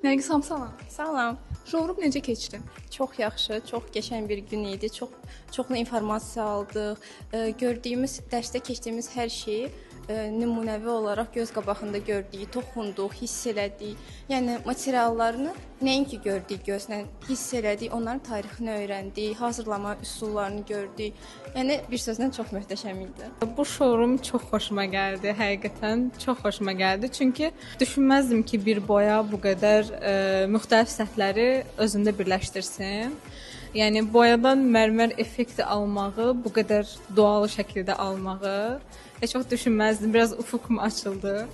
Nərgiz xanım, salam. Salam. Showroom necə keçdi? Çox yaxşı, çox qəşəng bir gün idi. Çoxlu informasiya aldıq. Gördüyümüz, dərsdə keçdiyimiz hər şeyi nümunəvi olaraq göz qabağında gördük, toxunduq, hiss elədik. Yəni materiallarını nəinki gördük gözlə, hiss elədik, onların tarixini öyrəndik, hazırlama üsullarını gördük. Yəni bir sözlə çox möhtəşəm idi. Bu showroom çox xoşuma gəldi, həqiqətən çox xoşuma gəldi. Çünki düşünməzdim ki, bir boya bu qədər müxtəlif səthləri özündə birləşdirsin. Yəni boyadan mərmər effekti almağı, bu qədər doğal şəkildə almağı heç vaxt düşünməzdim. Biraz ufuqum açıldı.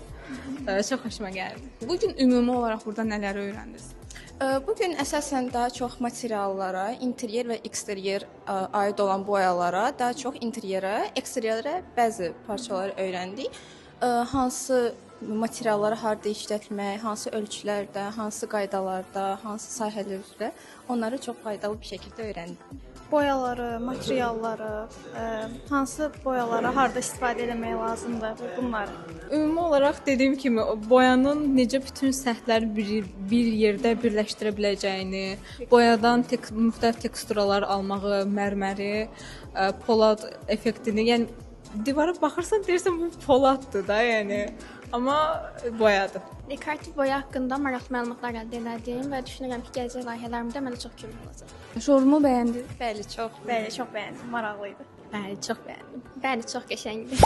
Çox xoşuma gəldi. Bu gün ümumi olaraq burada nələri öyrəndiniz? Bu gün əsasən daha çox materiallara, interyer və eksteryer aid olan boyalara, daha çox interyerə, eksteryerə bəzi parçaları öyrəndik. Hansı materialları harda işlətmək, hansı ölçülərdə, hansı qaydalarda, hansı sahələrdə onları çox faydalı bir şəkildə öyrəndik. Boyaları, materialları, hansı boyalara harda istifadə etmək lazımdır, bunları. Ümumi olaraq dediyim kimi boyanın necə bütün səthləri bir yerdə birləşdirə biləcəyini, boyadan müxtəlif teksturalar almağı, mərməri, polad effektini, yəni divara baxırsan deyirsən bu poladdır da, yəni. Amma boyadır. Dekorativ boya haqqında maraqlı məlumatlar əldə etdim və düşünürəm ki, gələcək layihələrimdə mənə çox kömək olacaq. Showroom-u bəyəndiniz? Bəli, çox. Bəli, çox bəyəndim, maraqlı idi. Bəli, çox bəyəndim. Bəli, çox qəşəngdir.